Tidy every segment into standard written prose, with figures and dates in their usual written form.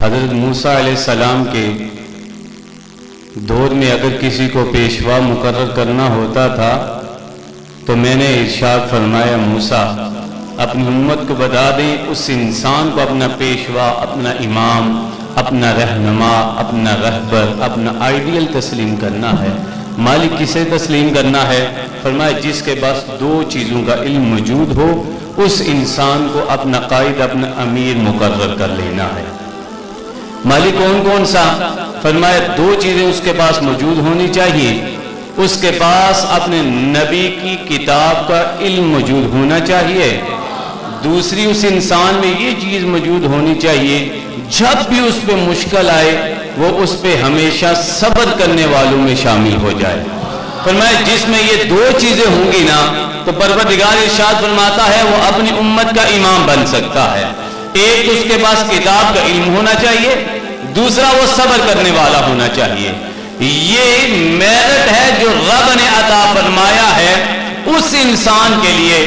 حضرت موسیٰ علیہ السلام کے دور میں اگر کسی کو پیشوا مقرر کرنا ہوتا تھا تو میں نے ارشاد فرمایا موسیٰ اپنی امت کو بتا دیں اس انسان کو اپنا پیشوا، اپنا امام، اپنا رہنما، اپنا رہبر، اپنا آئیڈیل تسلیم کرنا ہے۔ مالک کسے تسلیم کرنا ہے؟ فرمایا جس کے پاس دو چیزوں کا علم موجود ہو اس انسان کو اپنا قائد، اپنا امیر مقرر کر لینا ہے۔ مالک کون کون سا؟ فرمایا دو چیزیں اس کے پاس موجود ہونی چاہیے، اس کے پاس اپنے نبی کی کتاب کا علم موجود ہونا چاہیے، دوسری اس انسان میں یہ چیز موجود ہونی چاہیے جب بھی اس پہ مشکل آئے وہ اس پہ ہمیشہ صبر کرنے والوں میں شامل ہو جائے۔ فرمایا جس میں یہ دو چیزیں ہوں گی نا تو پروردگار ارشاد فرماتا ہے وہ اپنی امت کا امام بن سکتا ہے۔ ایک تو اس کے پاس کتاب کا علم ہونا چاہیے، دوسرا وہ صبر کرنے والا ہونا چاہیے۔ یہ میرٹ ہے جو رب نے عطا فرمایا ہے اس انسان کے لیے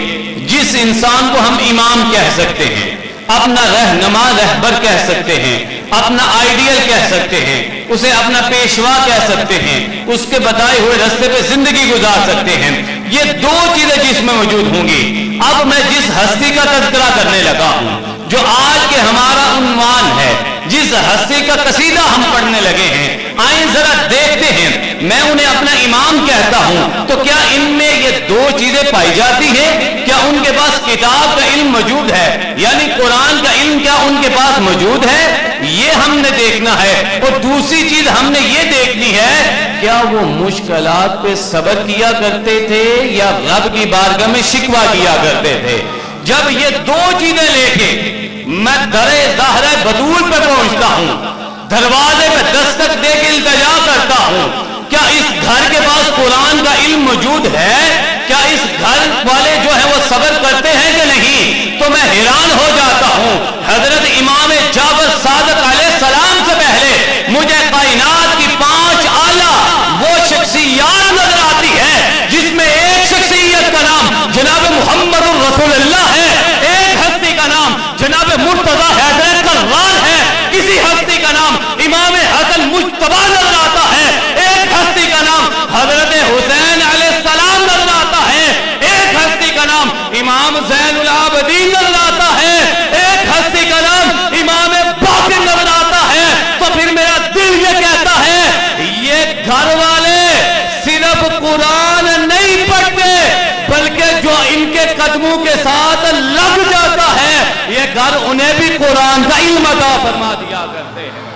جس انسان کو ہم امام کہہ سکتے ہیں، اپنا رہنما رہبر کہہ سکتے ہیں، اپنا آئیڈیل کہہ سکتے ہیں، اسے اپنا پیشوا کہہ سکتے ہیں، اس کے بتائے ہوئے راستے پہ زندگی گزار سکتے ہیں۔ یہ دو چیزیں جس میں موجود ہوں گی۔ اب میں جس ہستی کا تذکرہ کرنے لگا ہوں جو آج کے ہمارا عنوان ہے، جس ہستی کا قصیدہ ہم پڑھنے لگے ہیں، آئیں ذرا دیکھتے ہیں۔ میں انہیں اپنا امام کہتا ہوں تو کیا ان میں یہ دو چیزیں پائی جاتی ہیں؟ کیا ان کے پاس کتاب کا علم موجود ہے؟ یعنی قرآن کا علم کیا ان کے پاس موجود ہے؟ یہ ہم نے دیکھنا ہے۔ اور دوسری چیز ہم نے یہ دیکھنی ہے کیا وہ مشکلات پہ صبر کیا کرتے تھے یا رب کی بارگاہ میں شکوہ کیا کرتے تھے؟ جب یہ دو چیزیں لے کے میں درِ زہرہ بطول پہ پہنچتا ہوں، دروازے پہ دستک دے کے التجا کرتا ہوں، کیا اس گھر کے پاس قرآن کا علم موجود ہے؟ کیا اس گھر والے جو ہیں وہ صبر کرتے ہیں کہ نہیں؟ تو میں حیران ہو جاتا ہوں۔ حضرت امام جعفر صادق علیہ السلام سے پہلے مجھے کائنات کی 5 اعلیٰ وہ شخصیات نظر آتی ہے جس میں ایک شخصیت کا نام جناب محمد رسول اللہ ہے، ایک ہستی کا نام جناب مرتضی حیدر کرار ہے، کسی ہستی کا نام امام حسن مجتبی نظر آتا ہے، ایک ہستی کا نام حضرت حسین علیہ السلام نظر آتا ہے، ایک ہستی کا نام امام زین العابدین نظر آتا ہے، ایک ہستی کا نام امام باقر نظر آتا ہے۔ تو پھر میرا دل یہ کہتا ہے یہ گھر والے صرف قرآن نہیں پڑھتے بلکہ جو ان کے قدموں کے ساتھ لگ جاتا ہے یہ گھر انہیں بھی قرآن کا علم عطا فرما دیا کرتے ہیں۔